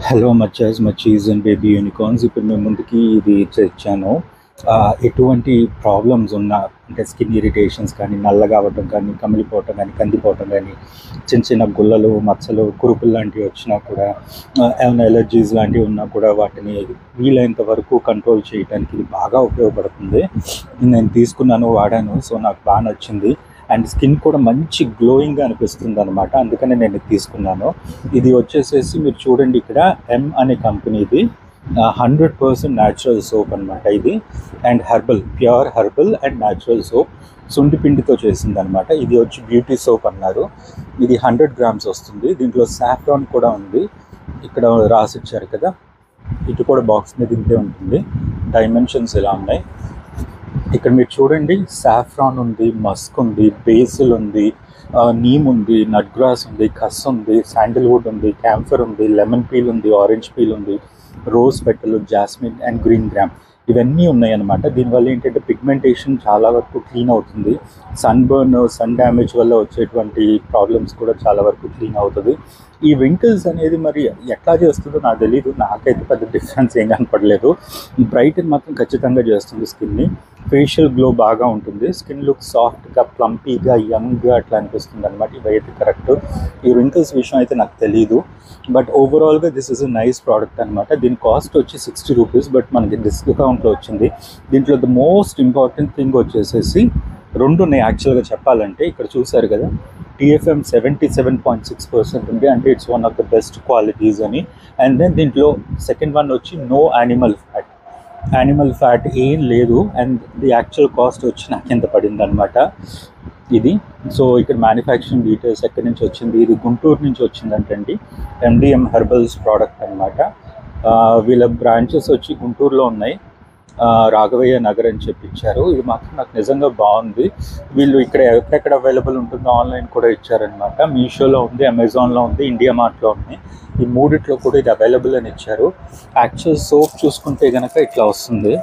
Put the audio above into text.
Hello మచ్చాస్, మచ్చీస్ and baby unicorns. ఇప్పుడు మేము ముందుకి ఇది తెచ్చాను. ఎటువంటి ప్రాబ్లమ్స్ ఉన్నా, అంటే స్కిన్ ఇరిటేషన్స్ కానీ, నల్లగా అవ్వటం కానీ, కమిలిపోవటం కానీ, కందిపోవటం కానీ, చిన్న చిన్న గుల్లలు, మచ్చలు, కురుపులు లాంటివి వచ్చినా కూడా, ఏమైనా ఎలర్జీస్ లాంటివి ఉన్నా కూడా వాటిని వీలైనంత వరకు కంట్రోల్ చేయడానికి ఇది బాగా ఉపయోగపడుతుంది. నేను తీసుకున్నాను, వాడాను. సో నాకు బాగా నచ్చింది. అండ్ స్కిన్ కూడా మంచి గ్లోయింగ్గా అనిపిస్తుంది అనమాట. అందుకని నేను ఇది తీసుకున్నాను. ఇది వచ్చేసేసి మీరు చూడండి, ఇక్కడ ఎం అనే కంపెనీది 100% న్యాచురల్ సోప్ అనమాట ఇది. And herbal, pure herbal and natural soap, సుండి పిండితో చేసింది అనమాట. ఇది వచ్చి బ్యూటీ సోప్ అన్నారు. ఇది 100 grams వస్తుంది. దీంట్లో సాఫ్రాన్ కూడా ఉంది, ఇక్కడ రాసిచ్చారు కదా. ఇటు కూడా బాక్స్ మీద ఇంతే ఉంటుంది. డైమెన్షన్స్ ఇలా ఉన్నాయి. ఇక్కడ మీరు చూడండి, సాఫ్రాన్ ఉంది, మస్క్ ఉంది, బేసిల్ ఉంది, నీమ్ ఉంది, నట్ గ్రాస్ ఉంది, కస్ ఉంది, శాండిల్వుడ్ ఉంది, క్యాంఫర్ ఉంది, లెమన్ పీల్ ఉంది, ఆరెంజ్ పీల్ ఉంది, rose petal, jasmine and green gram, ఇవన్నీ ఉన్నాయి అన్నమాట. దీనివల్ల ఏంటంటే పిగ్మెంటేషన్ చాలా వరకు క్లీన్ అవుతుంది. సన్బర్న్, సన్ డ్యామేజ్ వల్ల వచ్చేటువంటి ప్రాబ్లమ్స్ కూడా చాలా వరకు క్లీన్ అవుతుంది. ఈ వింకిల్స్ అనేది మరి ఎట్లా చేస్తుందో నాకు తెలీదు. నాకైతే పెద్ద డిఫరెన్స్ ఏం కనపడలేదు. బ్రైటన్ మాత్రం ఖచ్చితంగా చేస్తుంది స్కిన్ని. ఫేషియల్ గ్లో బాగా ఉంటుంది. స్కిన్ లుక్ సాఫ్ట్గా, ప్లంపీగా, యంగ్గా అట్లా అనిపిస్తుంది అనమాట. ఇవైతే కరెక్ట్. ఈ వింకిల్స్ విషయం అయితే నాకు తెలీదు. బట్ ఓవరాల్గా this is a nice product అనమాట. దీని కాస్ట్ వచ్చి 60 రూపీస్, బట్ మనకి డిస్కౌంట్లో వచ్చింది. దీంట్లో ద మోస్ట్ ఇంపార్టెంట్ థింగ్ వచ్చేసేసి రెండు ఉన్నాయి యాక్చువల్గా చెప్పాలంటే. ఇక్కడ చూసారు కదా, TFM 77.6% ఉంది, అంటే it's one of the best qualities అని. అండ్ దెన్ దీంట్లో సెకండ్ వన్ వచ్చి no animal fat. Animal fat ఏం లేదు. అండ్ ది యాక్చువల్ కాస్ట్ వచ్చి నాకు ఎంత పడింది అనమాట ఇది. సో ఇక్కడ మ్యానుఫ్యాక్చరింగ్ డీటెయిల్స్ ఎక్కడి నుంచి వచ్చింది, ఇది గుంటూరు నుంచి వచ్చిందంటండి. MDM హెర్బల్స్ ప్రోడక్ట్ అనమాట. వీళ్ళ బ్రాంచెస్ వచ్చి గుంటూరులో ఉన్నాయి, రాఘవయ్య నగర్ అని చెప్పించారు. ఇది మాత్రం నాకు నిజంగా బాగుంది. వీళ్ళు ఇక్కడ ఎక్కడెక్కడ అవైలబుల్ ఉంటుందో ఆన్లైన్ కూడా ఇచ్చారనమాట. మీషోలో ఉంది, అమెజాన్లో ఉంది, ఇండియా మార్ట్లో ఉంది. ఈ మూడిట్లో కూడా ఇది అవైలబుల్ అని ఇచ్చారు. యాక్చువల్ సోప్ చూసుకుంటే కనుక ఇట్లా వస్తుంది.